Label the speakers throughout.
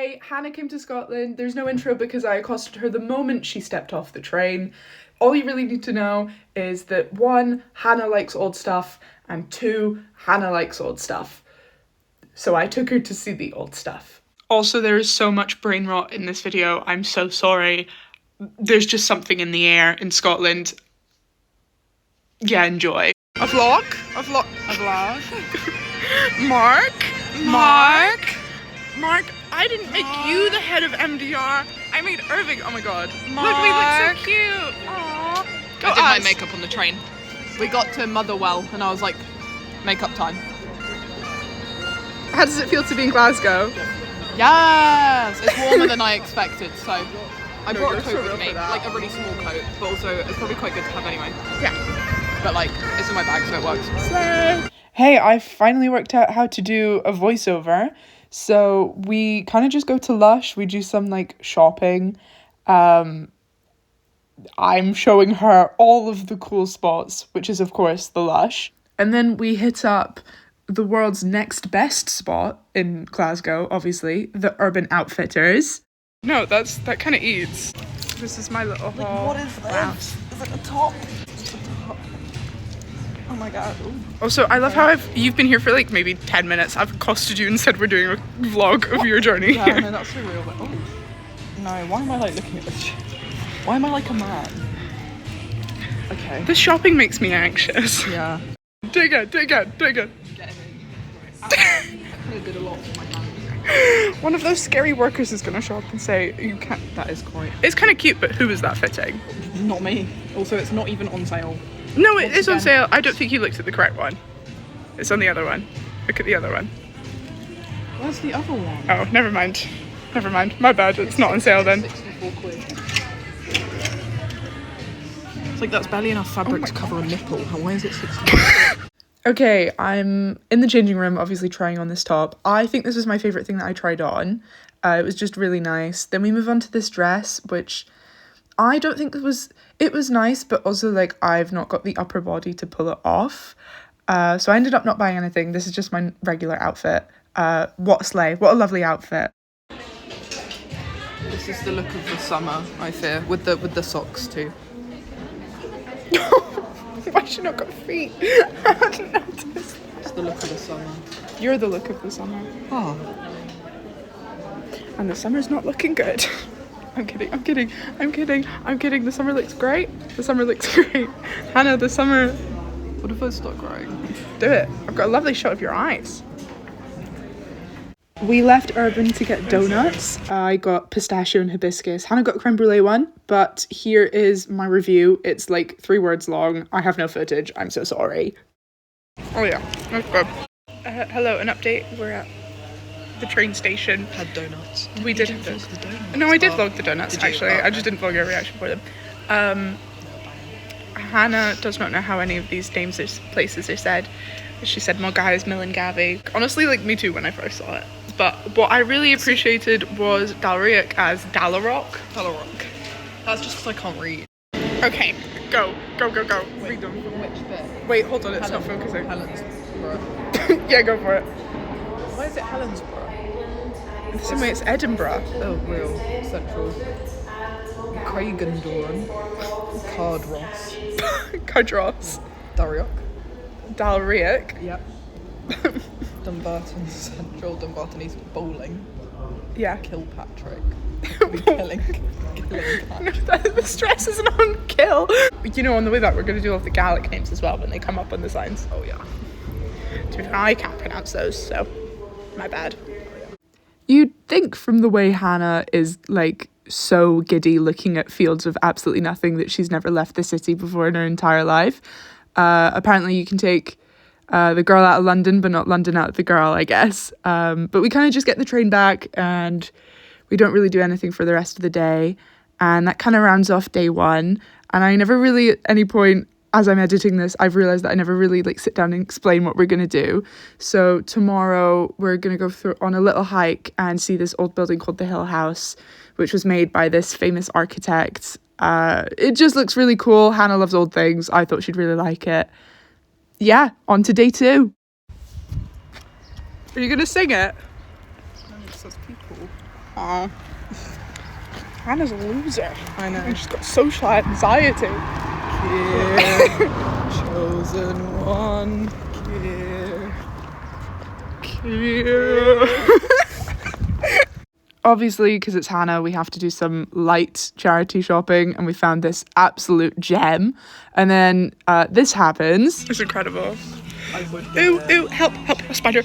Speaker 1: Hey, Hannah came to Scotland. There's no intro because I accosted her the moment she stepped off the train. All you really need to know is that 1, Hannah likes old stuff, and 2, Hannah likes old stuff. So I took her to see the old stuff. Also, there is so much brain rot in this video. I'm so sorry. There's just something in the air in Scotland. Yeah, enjoy. A vlog? A vlog? Mark, I didn't make you the head of MDR. I made Irving. Oh my god.
Speaker 2: Mark.
Speaker 1: Look, we look so cute. Aww.
Speaker 2: I did my makeup on the train. We got to Motherwell and I was like, makeup time.
Speaker 1: How does it feel to be in Glasgow?
Speaker 2: Yes! It's warmer than I expected, so I
Speaker 1: No,
Speaker 2: brought a
Speaker 1: you're
Speaker 2: coat
Speaker 1: so
Speaker 2: with
Speaker 1: real
Speaker 2: me,
Speaker 1: for that.
Speaker 2: like a really small coat, but also it's probably quite good to have anyway.
Speaker 1: Yeah.
Speaker 2: But like, it's in my bag, so it works.
Speaker 1: Hey, I finally worked out how to do a voiceover. So we kind of just go to Lush. We do some like shopping. I'm showing her all of the cool spots, which is of course the Lush. And then we hit up the world's next best spot in Glasgow, obviously, the Urban Outfitters. No, that kind of eats. This is my little haul.
Speaker 2: What is this? Is it a top? It's a top. Oh my god. Ooh.
Speaker 1: Also, I love how you've been here for like maybe 10 minutes. I've accosted you and said we're doing a vlog of your journey
Speaker 2: Yeah,
Speaker 1: here.
Speaker 2: no, that's so real. But, oh. No, why am I like looking at this shit? Why am I like a man? Okay.
Speaker 1: This shopping makes me anxious.
Speaker 2: Yeah.
Speaker 1: Dig it.
Speaker 2: Get him in. I kind of did a lot with my hands.
Speaker 1: One of those scary workers is gonna show up and say, you can't.
Speaker 2: That is quite...
Speaker 1: It's kind of cute, but who is that fitting?
Speaker 2: Not me. Also, it's not even on sale.
Speaker 1: No, it
Speaker 2: Once
Speaker 1: is on
Speaker 2: again.
Speaker 1: sale. I don't think you looked at the correct one. It's on the other one. Look at the other one.
Speaker 2: Where's the other one?
Speaker 1: Oh, never mind. Never mind. My bad. It's not on sale then.
Speaker 2: 64 quid. It's like that's barely enough fabric to cover a nipple. Why is it 64 quid?
Speaker 1: Okay, I'm in the changing room, obviously trying on this top. I think this was my favourite thing that I tried on. It was just really nice. Then we move on to this dress, which I don't think it was nice, but also like I've not got the upper body to pull it off. So I ended up not buying anything. This is just my regular outfit. What a slay. What a lovely outfit.
Speaker 2: This is the look of the summer, I fear, with the socks too.
Speaker 1: Why she not got feet? I hadn't noticed.
Speaker 2: It's the look of the summer.
Speaker 1: You're the look of the summer.
Speaker 2: Oh.
Speaker 1: And the summer's not looking good. I'm kidding. The summer looks great. Hannah, the summer...
Speaker 2: What if I start crying?
Speaker 1: Do it. I've got a lovely shot of your eyes. We left Urban to get donuts. I got pistachio and hibiscus. Hannah got creme brulee one, but here is my review. It's like 3 words long. I have no footage. I'm so sorry. Oh yeah, that's good. Hello, an update. We're at the train station.
Speaker 2: Had donuts.
Speaker 1: We did have
Speaker 2: vlog the donuts.
Speaker 1: No, I did vlog the donuts,
Speaker 2: Did you?
Speaker 1: actually.
Speaker 2: Oh,
Speaker 1: I just didn't vlog your reaction for them. Hannah does not know how any of these names or places are said. She said Mulgavis, Millingavi. Honestly, like me too when I first saw it. But what I really appreciated was Dalriac as Dalarok.
Speaker 2: Dalarok. That's just because I can't read.
Speaker 1: Okay, go.
Speaker 2: Wait,
Speaker 1: Read them.
Speaker 2: which bit?
Speaker 1: Wait, hold on, it's not focusing.
Speaker 2: Helensburgh.
Speaker 1: Yeah, go for it.
Speaker 2: Why is it Helensburgh?
Speaker 1: In some way, it's Edinburgh.
Speaker 2: Oh, real. Central. Craigendoran. Cardross.
Speaker 1: Cardross.
Speaker 2: Darioch.
Speaker 1: Dalriac.
Speaker 2: Yep. Dumbarton Central, Dumbarton East Bowling.
Speaker 1: Yeah.
Speaker 2: Kilpatrick. killing
Speaker 1: No, the stress isn't on kill. You know, on the way back, we're going to do all of the Gaelic names as well when they come up on the signs.
Speaker 2: Oh yeah.
Speaker 1: To be fair, I can't pronounce those, so my bad. You'd think from the way Hannah is like so giddy looking at fields of absolutely nothing that she's never left the city before in her entire life. Apparently you can take the girl out of London, but not London out of the girl, I guess. But we kind of just get the train back and we don't really do anything for the rest of the day. And that kind of rounds off day 1. And I never really at any point as I'm editing this, I've realised that I never really like sit down and explain what we're going to do. So tomorrow we're going to go through on a little hike and see this old building called the Hill House, which was made by this famous architect. It just looks really cool. Hannah loves old things. I thought she'd really like it. Yeah, on to day 2. Are you going to sing it?
Speaker 2: No, it says people.
Speaker 1: Oh. Hannah's a loser.
Speaker 2: I know.
Speaker 1: And she's got social anxiety.
Speaker 2: Here, chosen one. Here.
Speaker 1: Obviously, because it's Hannah, we have to do some light charity shopping, and we found this absolute gem. And then this happens. It's incredible. Ooh, help, spider.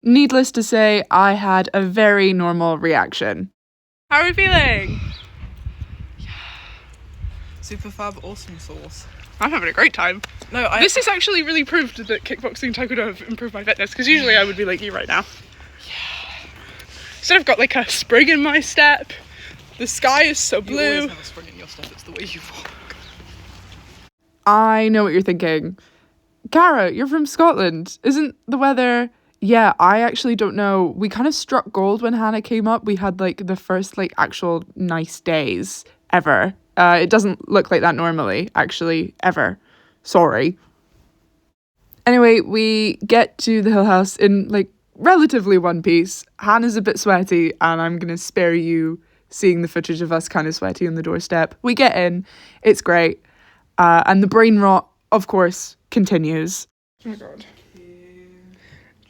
Speaker 1: Needless to say, I had a very normal reaction. How are we feeling?
Speaker 2: Super fab, awesome sauce.
Speaker 1: I'm having a great time. This has actually really proved that kickboxing and taekwondo have improved my fitness, because usually I would be like you right now. Yeah. Instead I've got like a spring in my step. The sky is so blue.
Speaker 2: You always have a spring in your step, it's the way you walk.
Speaker 1: I know what you're thinking. Cara, you're from Scotland. Isn't the weather... Yeah, I actually don't know. We kind of struck gold when Hannah came up. We had like the first like actual nice days ever. It doesn't look like that normally, actually, ever. Sorry. Anyway, we get to the Hill House in like relatively one piece. Hannah's a bit sweaty, and I'm going to spare you seeing the footage of us kind of sweaty on the doorstep. We get in. It's great. And the brain rot, of course, continues. Oh my god.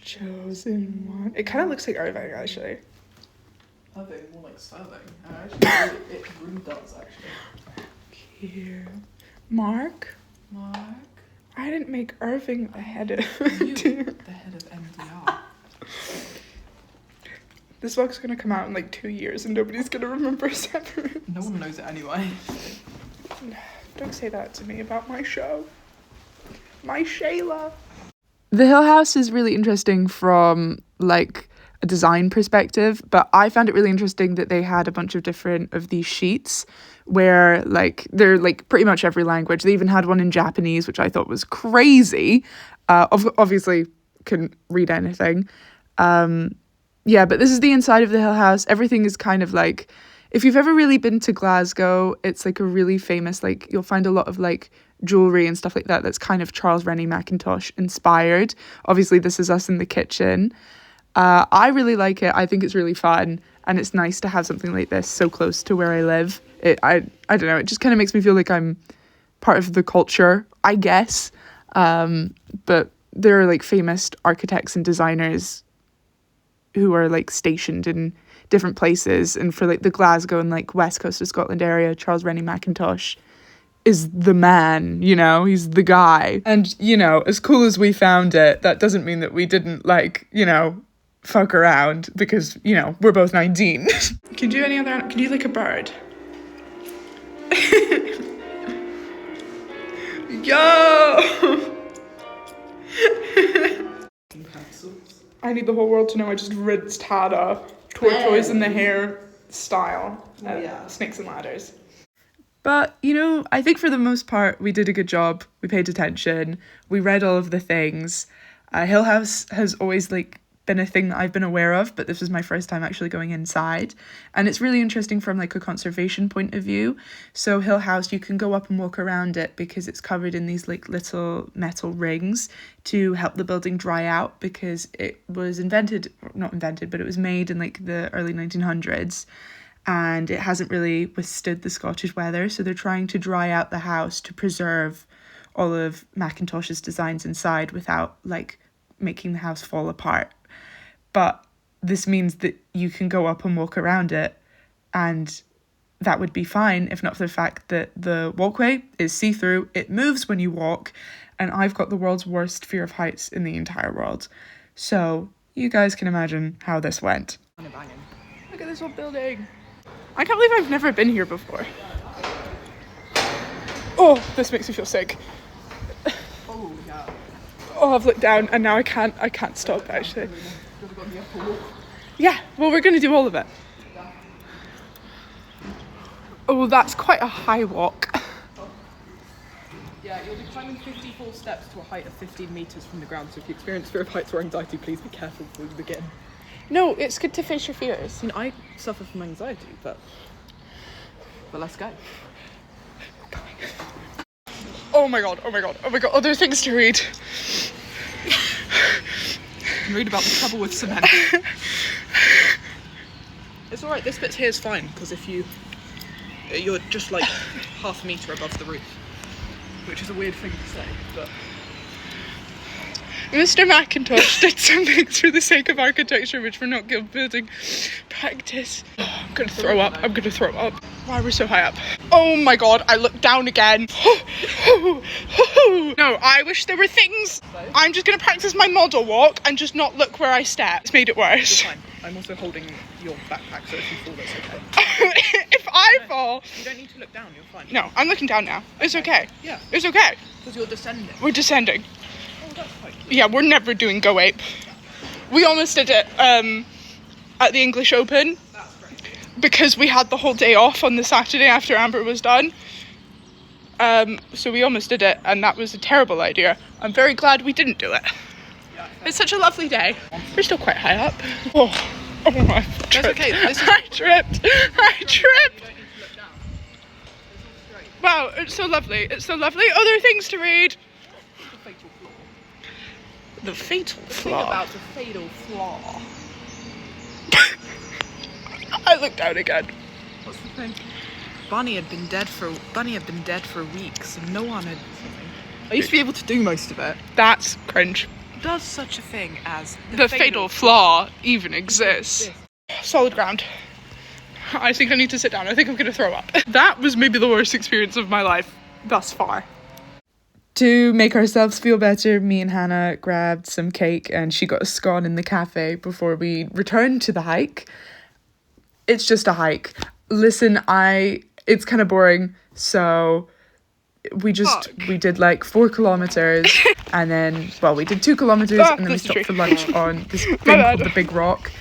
Speaker 1: Chosen one. It kind of looks like Irving, actually.
Speaker 2: Irving, more like Sterling. Actually, it really does, actually.
Speaker 1: Here. Mark? I didn't make Irving the head of...
Speaker 2: You, the head of MDR.
Speaker 1: This vlog's gonna come out in like 2 years and nobody's gonna remember Severance.
Speaker 2: No one knows it anyway.
Speaker 1: Don't say that to me about my show. My Shayla. The Hill House is really interesting from like a design perspective, but I found it really interesting that they had a bunch of different of these sheets where like they're like pretty much every language. They even had one in Japanese, which I thought was crazy. Obviously couldn't read anything. Yeah, but this is the inside of the Hill House. Everything is kind of like, if you've ever really been to Glasgow, it's like a really famous, like you'll find a lot of like jewelry and stuff like that that's kind of Charles Rennie Mackintosh inspired. Obviously this is us in the kitchen. I really like it. I think it's really fun, and it's nice to have something like this so close to where I live. I don't know, it just kind of makes me feel like I'm part of the culture, I guess. But there are like famous architects and designers who are like stationed in different places, and for like the Glasgow and like west coast of Scotland area, Charles Rennie Mackintosh is the man, you know, he's the guy. And, you know, as cool as we found it, that doesn't mean that we didn't like, you know, fuck around, because, you know, we're both 19. Can you do any other, can you do like a bird? Yo! I need the whole world to know I just rinsed Hannah. Tortoise in the hair style.
Speaker 2: Yeah.
Speaker 1: Snakes and ladders. But, you know, I think for the most part, we did a good job. We paid attention. We read all of the things. Hill House has always, like, been a thing that I've been aware of, but this was my first time actually going inside. And it's really interesting from, like, a conservation point of view. So Hill House, you can go up and walk around it because it's covered in these, like, little metal rings to help the building dry out, because it was not invented, but it was made in, like, the early 1900s. And it hasn't really withstood the Scottish weather, so they're trying to dry out the house to preserve all of Mackintosh's designs inside without like making the house fall apart. But this means that you can go up and walk around it, and that would be fine if not for the fact that the walkway is see-through, it moves when you walk, and I've got the world's worst fear of heights in the entire world. So you guys can imagine how this went. Look at this old building. I can't believe I've never been here before. Oh, this makes me feel sick.
Speaker 2: Oh, yeah.
Speaker 1: Oh, I've looked down and now I can't stop actually. Yeah, well, we're gonna do all of it. Oh, that's quite a high walk.
Speaker 2: Yeah, you'll be climbing 54 steps to a height of 15 metres from the ground, so if you experience fear of heights or anxiety, please be careful before you begin.
Speaker 1: No, it's good to face your fears.
Speaker 2: I mean, I suffer from anxiety, but let's go.
Speaker 1: Oh my god, oh my god, oh my god, other things to read.
Speaker 2: Read about the trouble with cement. It's alright, this bit here is fine, because if you're just like half a metre above the roof, which is a weird thing to say, but...
Speaker 1: Mr. McIntosh did some things for the sake of architecture which were not guild building practice. Oh, I'm gonna throw up, I'm gonna throw up. Why are we so high up? Oh my god, I looked down again. No, I wish there were things. I'm just gonna practice my model walk and just not look where I step. It's made it worse.
Speaker 2: You're fine. I'm also holding your backpack, so if you fall, that's okay.
Speaker 1: If I fall...
Speaker 2: You don't need to look down, you're fine.
Speaker 1: No, I'm looking down now. It's okay.
Speaker 2: Yeah.
Speaker 1: It's okay.
Speaker 2: Because you're descending.
Speaker 1: We're descending.
Speaker 2: Oh, that's quite cute.
Speaker 1: Yeah, we're never doing Go Ape. We almost did it at the English Open.
Speaker 2: That's great.
Speaker 1: Because we had the whole day off on the Saturday after Amber was done. So we almost did it, and that was a terrible idea. I'm very glad we didn't do it.
Speaker 2: Yeah,
Speaker 1: It's such a lovely day. We're still quite high up. Oh, I tripped.
Speaker 2: That's okay. This is...
Speaker 1: I tripped. I tripped.
Speaker 2: You don't need to look down. This is straight.
Speaker 1: Wow, it's so lovely. It's so lovely. Other things to read.
Speaker 2: The fatal flaw.
Speaker 1: The fatal
Speaker 2: The thing
Speaker 1: flaw.
Speaker 2: about the fatal flaw.
Speaker 1: I looked down again.
Speaker 2: What's the thing? Bunny had been dead for weeks, and no one had something. I used to be able to do most of it.
Speaker 1: That's cringe.
Speaker 2: Does such a thing as
Speaker 1: The fatal flaw even exists. Solid ground. I think I need to sit down. I think I'm going to throw up. That was maybe the worst experience of my life thus far. To make ourselves feel better, me and Hannah grabbed some cake and she got a scone in the cafe before we returned to the hike. It's just a hike. Listen, it's kind of boring, so we did like 4 kilometers and then, well, we did 2 kilometers and then we stopped for lunch on this thing called the Big Rock.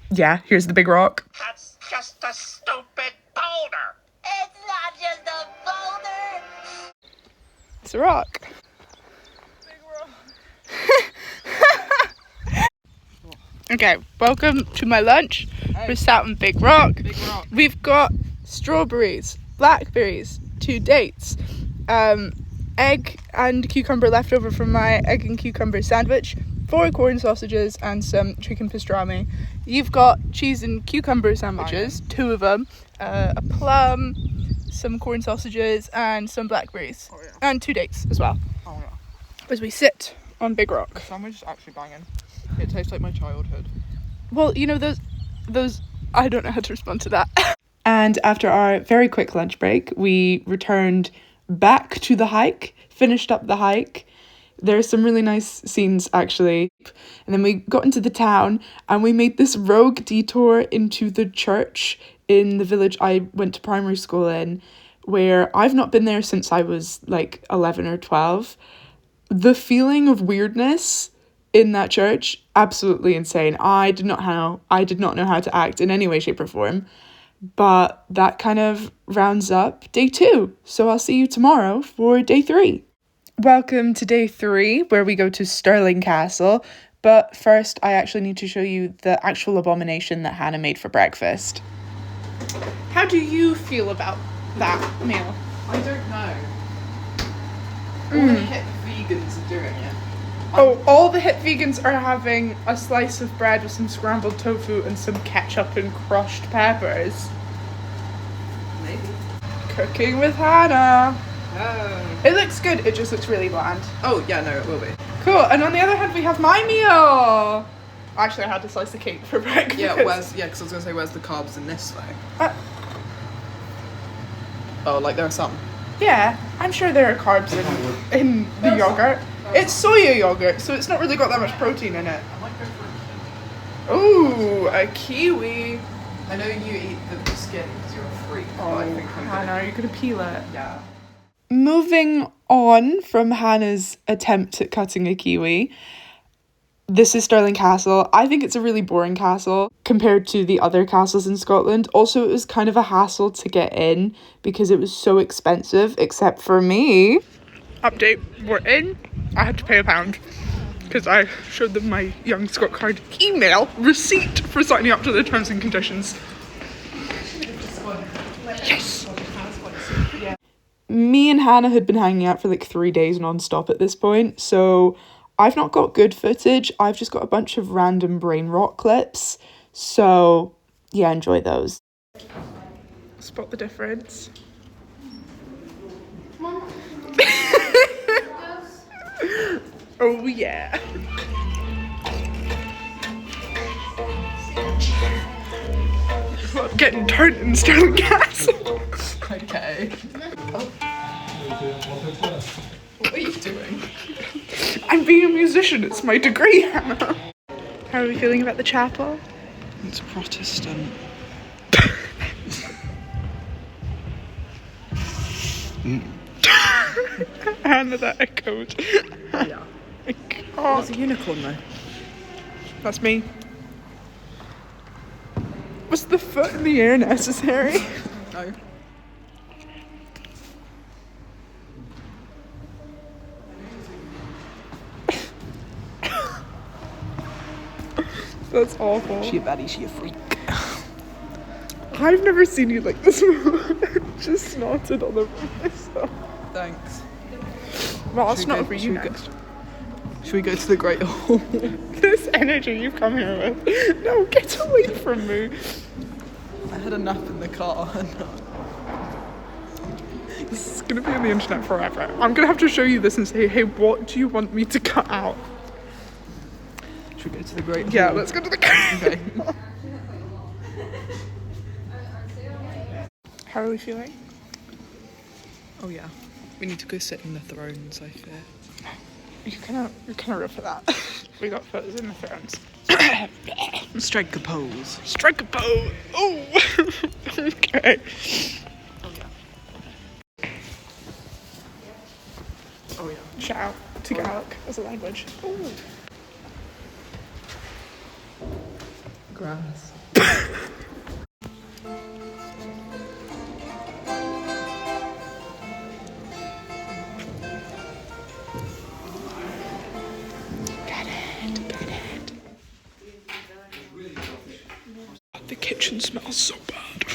Speaker 1: Yeah, here's the Big Rock.
Speaker 3: That's just a stupid boulder. It's not just a boulder.
Speaker 1: It's a rock. Okay, welcome to my lunch.
Speaker 2: Hey.
Speaker 1: We're sat on Big Rock.
Speaker 2: Big Rock.
Speaker 1: We've got strawberries, blackberries, 2 dates, egg and cucumber left over from my egg and cucumber sandwich, 4 corn sausages and some chicken pastrami. You've got cheese and cucumber sandwiches, 2 of them, a plum, some corn sausages and some blackberries,
Speaker 2: Oh, yeah.
Speaker 1: and 2 dates as well.
Speaker 2: Oh yeah.
Speaker 1: As we sit on Big Rock.
Speaker 2: The sandwich is actually banging. It tastes like my childhood.
Speaker 1: Well, you know, those, I don't know how to respond to that. And after our very quick lunch break, we returned back to the hike, finished up the hike. There are some really nice scenes, actually. And then we got into the town and we made this rogue detour into the church in the village I went to primary school in, where I've not been there since I was like 11 or 12. The feeling of weirdness in that church, absolutely insane. I did not know how to act in any way, shape or form. But that kind of rounds up day 2. So I'll see you tomorrow for day 3. Welcome to day 3, where we go to Stirling Castle. But first, I actually need to show you the actual abomination that Hannah made for breakfast. How do you feel about that meal?
Speaker 2: I don't know. All the hip vegans are doing it.
Speaker 1: Oh, all the hip vegans are having a slice of bread with some scrambled tofu and some ketchup and crushed peppers.
Speaker 2: Maybe.
Speaker 1: Cooking with Hannah.
Speaker 2: Oh.
Speaker 1: It looks good, it just looks really bland.
Speaker 2: Oh, yeah, no, it will be.
Speaker 1: Cool, and on the other hand we have my meal. Actually, I had to slice the cake for breakfast.
Speaker 2: Yeah, because I was going to say, where's the carbs in this, though? Oh, like there are some.
Speaker 1: Yeah, I'm sure there are carbs in the yogurt. It's soya yogurt, so it's not really got that much protein in it.
Speaker 2: I might go for a
Speaker 1: Ooh, a kiwi.
Speaker 2: I know you eat the skin because you're a freak, but I think I'm
Speaker 1: Hannah, are you gonna peel it?
Speaker 2: Yeah.
Speaker 1: Moving on from Hannah's attempt at cutting a kiwi, this is Stirling Castle. I think it's a really boring castle compared to the other castles in Scotland. Also, it was kind of a hassle to get in because it was so expensive, except for me. Update, we're in. I had to pay £1 because I showed them my Young Scot card email receipt for signing up to the terms and conditions. Yes. me and Hannah had been hanging out for like 3 days non-stop at this point, so I've not got good footage. I've just got a bunch of random brain rot clips. So yeah, enjoy those. Spot the difference. Oh yeah. Getting turned in Stirling Castle.
Speaker 2: Okay. What are you doing?
Speaker 1: I'm being a musician, it's my degree, Hannah. How are we feeling about the chapel?
Speaker 2: It's Protestant.
Speaker 1: Hannah, that echoed.
Speaker 2: Yeah.
Speaker 1: Oh,
Speaker 2: There's a unicorn though.
Speaker 1: that's me. Was the foot in the air necessary?
Speaker 2: No.
Speaker 1: That's awful.
Speaker 2: She a baddie, she a freak.
Speaker 1: I've never seen you like this before. Just snorted all over myself.
Speaker 2: Thanks.
Speaker 1: Well, I'll
Speaker 2: Should we
Speaker 1: snort
Speaker 2: go-
Speaker 1: for you
Speaker 2: should we go-
Speaker 1: next.
Speaker 2: Should we go to the Great Hall?
Speaker 1: This energy you've come here with. No, get away from me.
Speaker 2: I had a nap in the car.
Speaker 1: This is gonna be on the internet forever. I'm gonna have to show you this and say, hey, what do you want me to cut out?
Speaker 2: Should we go to the Great Hall?
Speaker 1: Yeah, let's go to the
Speaker 2: Okay.
Speaker 1: How are we feeling?
Speaker 2: Oh yeah. We need to go sit in the thrones, I fear.
Speaker 1: You're kind of real for that. We got photos in the thrones.
Speaker 2: Strike a pose.
Speaker 1: Strike a pose. Oh. Okay.
Speaker 2: Oh yeah. Oh yeah.
Speaker 1: Shout out to Gaelic as a language. Ooh.
Speaker 2: Grass.
Speaker 1: The kitchen smells so bad.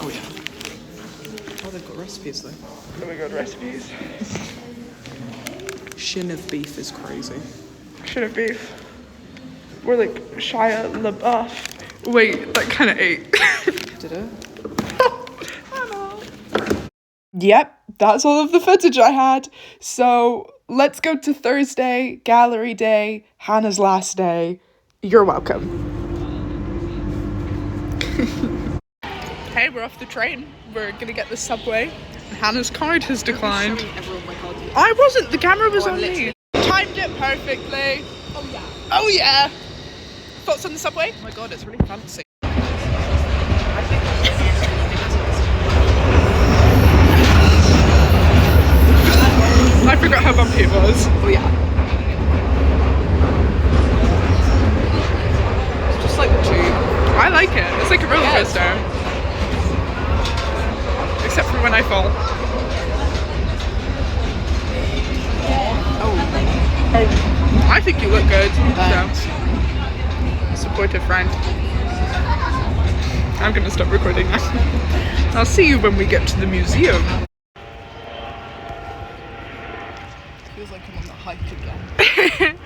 Speaker 2: Oh yeah. Oh, they've got recipes though.
Speaker 1: Oh my god, recipes.
Speaker 2: Shin of beef is crazy.
Speaker 1: Should have beef. We're like Shia LaBeouf. Wait, that kind of ate.
Speaker 2: Did it?
Speaker 1: Yep, that's all of the footage I had. So let's go to Thursday, gallery day, Hannah's last day. You're welcome. Hey, we're off the train. We're gonna get the subway. Hannah's card has declined.
Speaker 2: Everyone my card.
Speaker 1: I wasn't, the camera was
Speaker 2: Oh,
Speaker 1: on
Speaker 2: I'm
Speaker 1: me.
Speaker 2: literally-
Speaker 1: Timed it perfectly.
Speaker 2: Oh yeah.
Speaker 1: Oh yeah. Thoughts on the subway?
Speaker 2: Oh my god, it's really fancy.
Speaker 1: I forgot how bumpy it was.
Speaker 2: Oh yeah. It's just like the tube.
Speaker 1: I like it. It's like a roller
Speaker 2: Yeah, it's
Speaker 1: coaster. Except for when I fall. Oh, I think you look good.
Speaker 2: Thanks.
Speaker 1: So, supportive friend. I'm gonna stop recording now. I'll see you when we get to the museum.
Speaker 2: Feels like I'm on the hike again.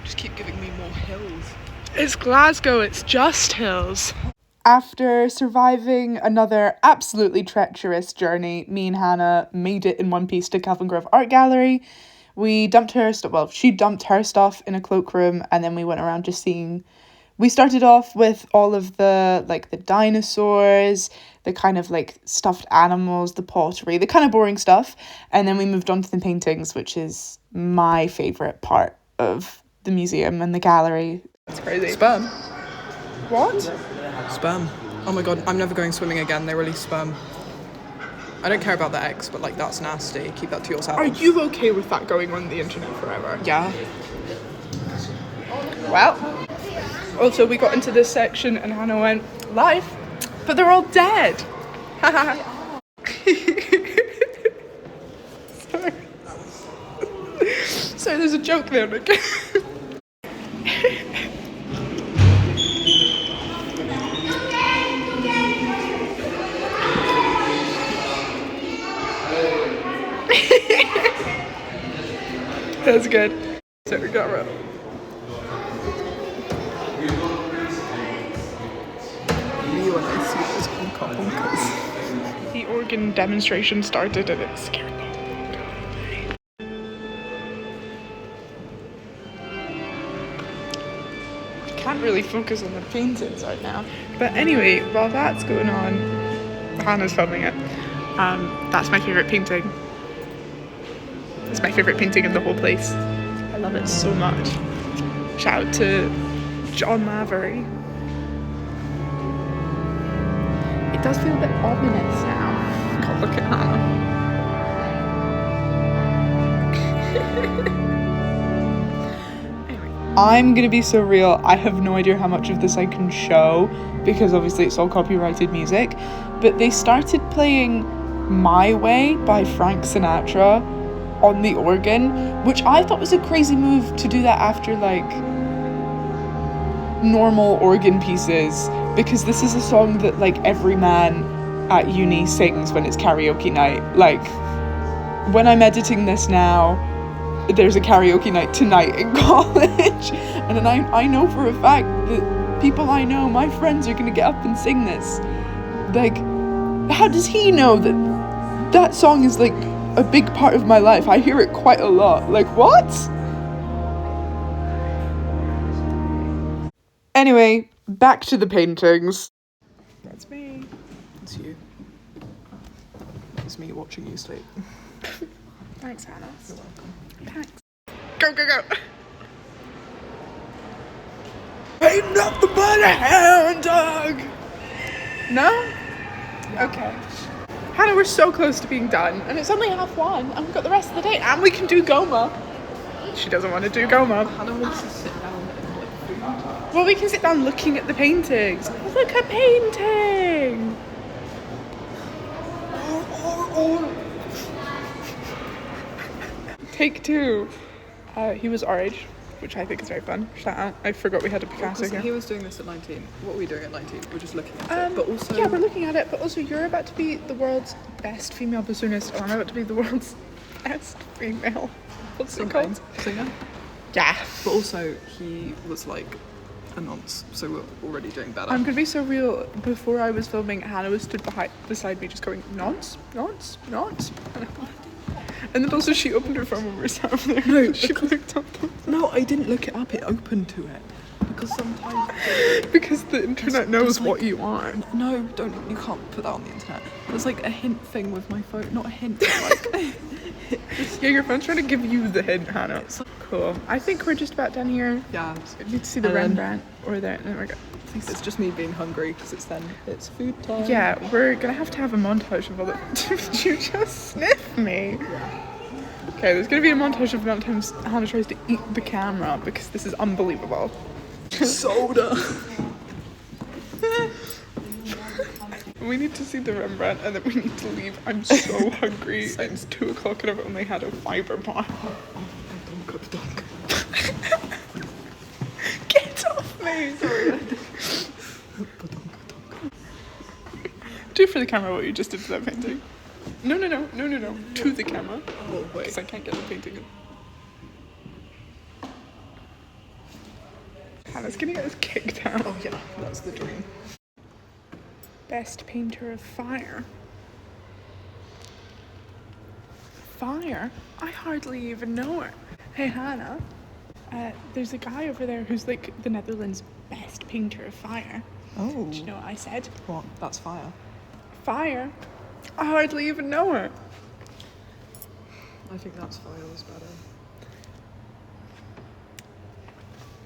Speaker 2: Just keep giving me more hills.
Speaker 1: It's Glasgow, it's just hills. After surviving another absolutely treacherous journey, me and Hannah made it in one piece to Kelvin Grove Art Gallery. We dumped her stuff, well, she dumped her stuff in a cloakroom, and then we went around just seeing. We started off with all of the, like, the dinosaurs, the kind of, like, stuffed animals, the pottery, the kind of boring stuff, and then we moved on to the paintings, which is my favourite part of the museum and the gallery. It's crazy.
Speaker 2: Sperm.
Speaker 1: What?
Speaker 2: Sperm. Oh my god, I'm never going swimming again. They release sperm. I don't care about the eggs, but like that's nasty. Keep that to yourself.
Speaker 1: Are you okay with that going on the internet forever?
Speaker 2: Yeah.
Speaker 1: Well, also we got into this section and Hannah went, live, but they're all dead. Sorry. Sorry, there's a joke there, Nick. That's good. So we got row.
Speaker 2: Me when I see those honka honkas.
Speaker 1: The organ demonstration started and it scared me. Can't really focus on the paintings right now. But anyway, while that's going on, Hannah's filming it. That's my favourite painting. It's my favourite painting in the whole place. I love it so much. Shout out to John Lavery. It does feel a bit ominous now. God, look at Hannah. I'm gonna be so real, I have no idea how much of this I can show because obviously it's all copyrighted music, but they started playing My Way by Frank Sinatra on the organ, which I thought was a crazy move to do that after like normal organ pieces, because this is a song that like every man at uni sings when it's karaoke night. Like when I'm editing this now, there's a karaoke night tonight in college, and then I know for a fact that people I know, my friends, are gonna get up and sing this. Like, how does he know that that song is like a big part of my life? I hear it quite a lot. Like, what? Anyway, back to the paintings. That's me.
Speaker 2: It's you. It's me watching you sleep.
Speaker 1: Thanks, Hannah.
Speaker 2: You're welcome.
Speaker 1: Thanks. Go, go, go. Ain't nothing but a hound dog. No? Okay. Hannah, we're so close to being done, and it's only 1:30, and we've got the rest of the day, and we can do Goma. She doesn't want to do Goma.
Speaker 2: Hannah wants to sit down and like food.
Speaker 1: Well, we can sit down looking at the paintings. Look, a painting. Take 2. He was our age, which I think is very fun. Shout out. I forgot we had a Picasso
Speaker 2: Because
Speaker 1: here.
Speaker 2: he was doing this at 19. What were we doing at 19? We're just looking at it. But also...
Speaker 1: Yeah, we're looking at it, but also you're about to be the world's best female bassoonist, or I'm about to be the world's best female. What's it called?
Speaker 2: Singer.
Speaker 1: Yeah.
Speaker 2: But also, he was like a nonce, so we're already doing better.
Speaker 1: I'm gonna be so real. Before I was filming, Hannah was stood beside me just going, nonce, nonce, nonce. And then also she opened her phone when we were sat over there.
Speaker 2: No,
Speaker 1: she looked up.
Speaker 2: No, I didn't look it up. It opened to it. Because sometimes...
Speaker 1: Because the internet knows
Speaker 2: like,
Speaker 1: what you are.
Speaker 2: No, don't. You can't put that on the internet. There's like a hint thing with my phone. Not a hint, but like...
Speaker 1: Yeah, your phone's trying to give you the hint, Hannah. Cool. I think we're just about done here.
Speaker 2: Yeah.
Speaker 1: I need to see the
Speaker 2: And then-
Speaker 1: Rembrandt or there. There we go.
Speaker 2: It's just me being hungry because it's food time.
Speaker 1: Yeah, we're gonna have to have a montage of all the. Did you just sniff me? Okay, there's gonna be a montage of the amount of times Hannah tries to eat the camera because this is unbelievable.
Speaker 2: Soda.
Speaker 1: We need to see the Rembrandt and then we need to leave. I'm so hungry. It's 2:00 and I've only had a fibre bar. Get off me! Sorry. Do for the camera what you just did to that painting. No. To the camera.
Speaker 2: Oh, wait.
Speaker 1: Because I can't get the painting in. Hannah's gonna get us kicked out.
Speaker 2: Oh yeah, that's the dream.
Speaker 1: Best painter of fire. Fire? I hardly even know her. Hey Hannah, there's a guy over there who's like the Netherlands' best painter of fire.
Speaker 2: Oh.
Speaker 1: Do you know what I said?
Speaker 2: What? That's fire.
Speaker 1: Fire? I hardly even know her.
Speaker 2: I think that's fire's better.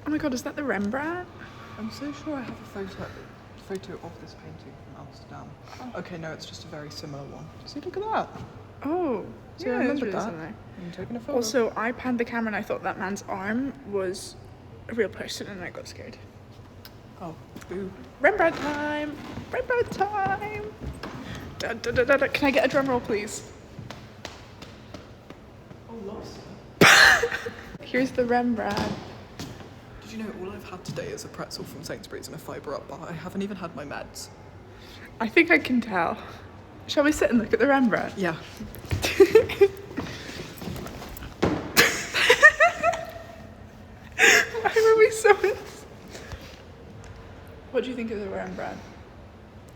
Speaker 1: Oh my god, is that the Rembrandt?
Speaker 2: I'm so sure I have a photo of this painting from Amsterdam. Okay, no, it's just a very similar one. See, look at that.
Speaker 1: Oh,
Speaker 2: See,
Speaker 1: yeah,
Speaker 2: I remember
Speaker 1: it's really
Speaker 2: that.
Speaker 1: similar.
Speaker 2: I'm taking a photo.
Speaker 1: Also, I panned the camera and I thought that man's arm was a real person and I got scared.
Speaker 2: Oh, boo.
Speaker 1: Rembrandt time! Rembrandt time! Da, da, da, da, da. Can I get a drum roll, please?
Speaker 2: Oh, lost.
Speaker 1: Here's the Rembrandt.
Speaker 2: Did you know all I've had today is a pretzel from Sainsbury's and a fibre up bar? I haven't even had my meds.
Speaker 1: I think I can tell. Shall we sit and look at the Rembrandt?
Speaker 2: Yeah.
Speaker 1: What do you think of the worm bread?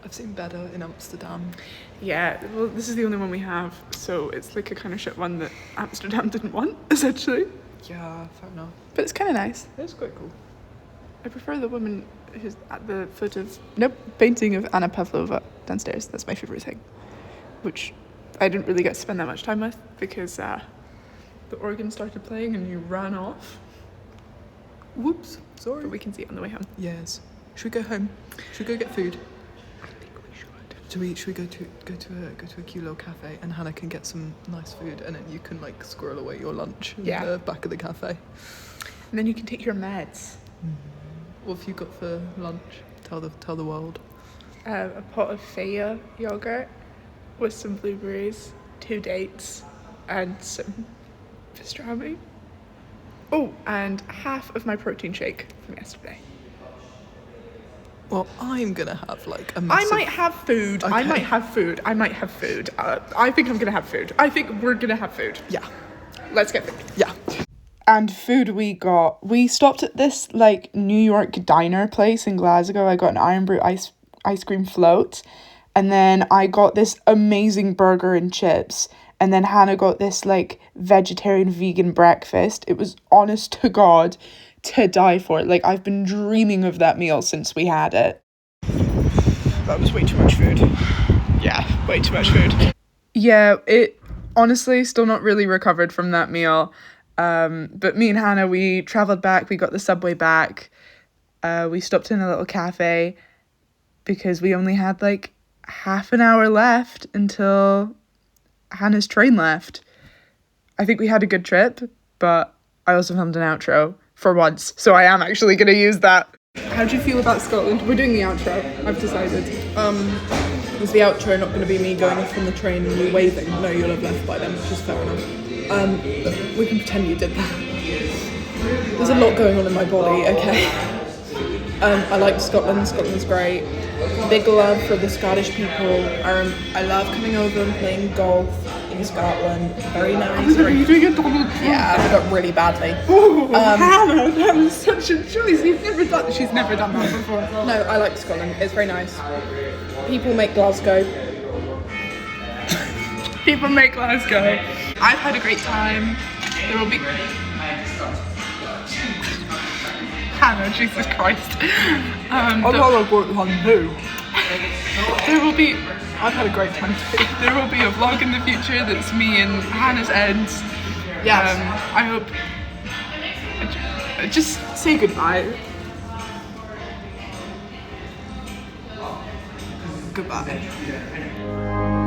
Speaker 2: I've seen better in Amsterdam.
Speaker 1: Yeah, well, this is the only one we have, so it's like a kind of shit one that Amsterdam didn't want, essentially.
Speaker 2: Yeah, fair enough.
Speaker 1: But it's kind of nice.
Speaker 2: It's quite cool.
Speaker 1: I prefer the woman who's at the foot of painting of Anna Pavlova downstairs. That's my favourite thing, which I didn't really get to spend that much time with because the organ started playing and you ran off.
Speaker 2: Whoops, sorry.
Speaker 1: But we can see it on the way home.
Speaker 2: Yes. Should we go home? Should we go get food?
Speaker 1: I think we should.
Speaker 2: Should we go to a cute little cafe and Hannah can get some nice food and then you can like squirrel away your lunch in the back of the cafe.
Speaker 1: And then you can take your meds.
Speaker 2: What have you got for lunch? Tell the world.
Speaker 1: A pot of feta yogurt with some blueberries, 2 dates, and some pastrami. Oh, and half of my protein shake from yesterday.
Speaker 2: Well, I'm gonna have like a
Speaker 1: I
Speaker 2: massive...
Speaker 1: might have food. I
Speaker 2: Okay.
Speaker 1: might have food. I think I'm gonna have food. I think we're gonna have food.
Speaker 2: Yeah.
Speaker 1: Let's get food.
Speaker 2: Yeah.
Speaker 1: And food we got. We stopped at this like New York diner place in Glasgow. I got an Iron Brew ice cream float. And then I got this amazing burger and chips. And then Hannah got this like vegetarian vegan breakfast. It was, honest to God, to die for. Like, I've been dreaming of that meal since we had it.
Speaker 2: That was way too much food.
Speaker 1: Yeah, way too much food. Yeah, it honestly still not really recovered from that meal. But me and Hannah, we travelled back. We got the subway back. We stopped in a little cafe because we only had like half an hour left until Hannah's train left. I think we had a good trip, but I also filmed an outro for once, so I am actually going to use that. How do you feel about Scotland? We're doing the outro, I've decided.
Speaker 2: Was the outro not going to be me going off on the train and you waving? No, you'll have left by then, which is fair enough. We can pretend you did that. There's a lot going on in my body, okay? I like Scotland. Scotland's great. Big love for the Scottish people. I love coming over and playing golf in Scotland. Very nice.
Speaker 1: Are you doing a Donald Trump?
Speaker 2: Yeah, I forgot really badly.
Speaker 1: Oh, Hannah, that was such a choice. She's never done that before.
Speaker 2: No, I like Scotland. It's very nice. People make Glasgow.
Speaker 1: People make Glasgow. I've had a great time. There will be... Hannah, Jesus Christ.
Speaker 2: I'd rather work on who?
Speaker 1: There will be...
Speaker 2: I've had a great time too.
Speaker 1: There will be a vlog in the future that's me and Hannah's ends.
Speaker 2: Yes.
Speaker 1: I hope... Just say goodbye.
Speaker 2: Goodbye.